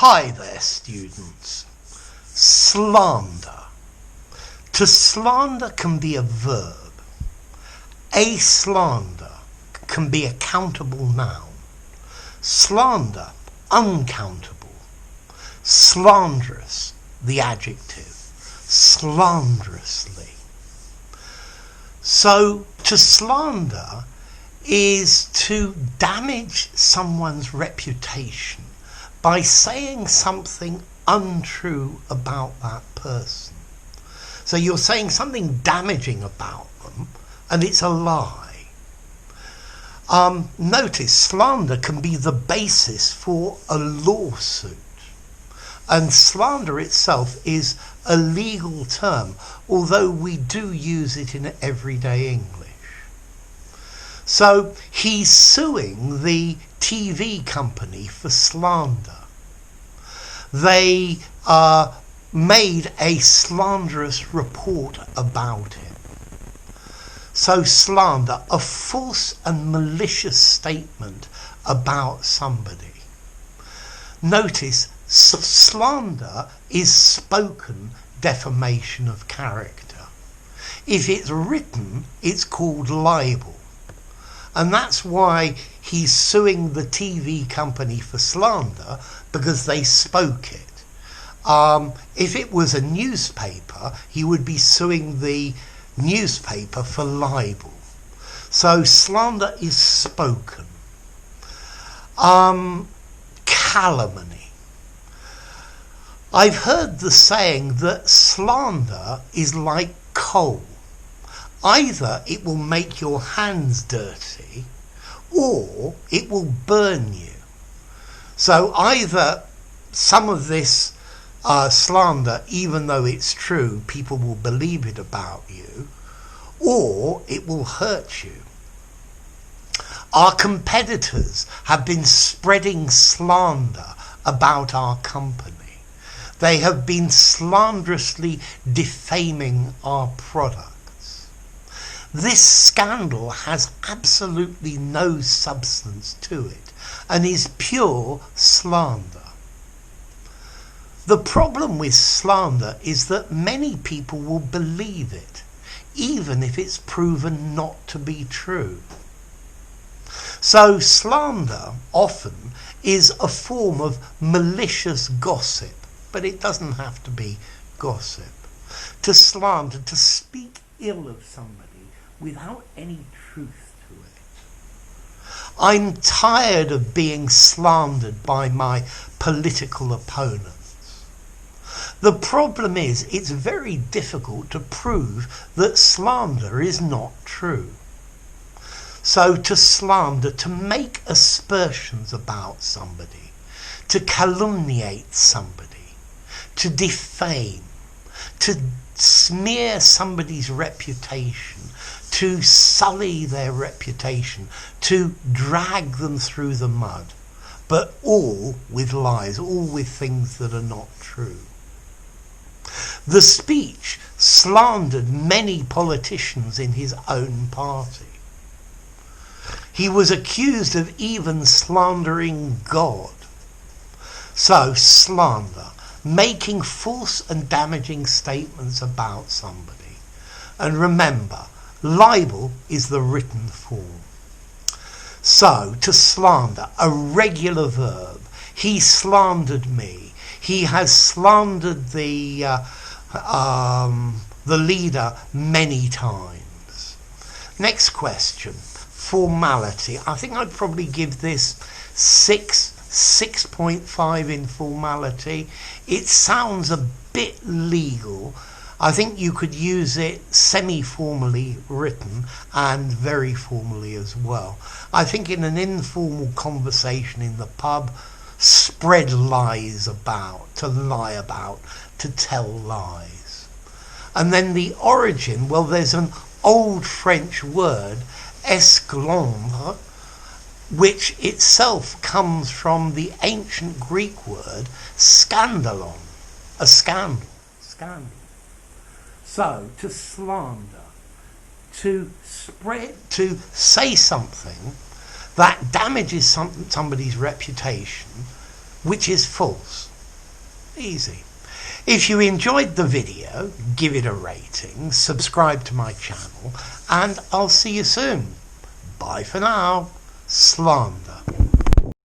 Hi there, students. Slander. To slander can be a verb. A slander can be a countable noun. Slander, uncountable. Slanderous, the adjective. Slanderously. So, to slander is to damage someone's reputation by saying something untrue about that person. So you're saying something damaging about them and it's a lie. Notice slander can be the basis for a lawsuit. And slander itself is a legal term, although we do use it in everyday English. So he's suing the TV company for slander. They made a slanderous report about him. So slander, a false and malicious statement about somebody. Notice, slander is spoken defamation of character. If it's written, it's called libel. And that's why he's suing the TV company for slander, because they spoke it. If it was a newspaper, he would be suing the newspaper for libel. So slander is spoken. Calumny. I've heard the saying that slander is like coal. Either it will make your hands dirty or it will burn you. So either some of this slander, even though it's true, people will believe it about you, or it will hurt you. Our competitors have been spreading slander about our company. They have been slanderously defaming our products. This scandal has absolutely no substance to it and is pure slander. The problem with slander is that many people will believe it, even if it's proven not to be true. So slander often is a form of malicious gossip, but it doesn't have to be gossip. To slander, to speak ill of somebody without any truth to it. I'm tired of being slandered by my political opponents. The problem is it's very difficult to prove that slander is not true. So to slander, to make aspersions about somebody, to calumniate somebody, to defame, to smear somebody's reputation, to sully their reputation, to drag them through the mud, but all with lies, all with things that are not true. The speech slandered many politicians in his own party. He was accused of even slandering God. So slander, making false and damaging statements about somebody. And remember, libel is the written form. So, to slander, a regular verb. He slandered me. He has slandered the leader many times. Next question. Formality. I think I'd probably give this 6.5 in formality. It sounds a bit legal. I think you could use it semi-formally written and very formally as well. I think in an informal conversation in the pub, spread lies about, to lie about, to tell lies. And then the origin, well, there's an old French word, esclandre, which itself comes from the ancient Greek word scandalon, a scandal. So, to slander, to spread, to say something that damages somebody's reputation, which is false. Easy. If you enjoyed the video, give it a rating, subscribe to my channel, and I'll see you soon. Bye for now. Slander.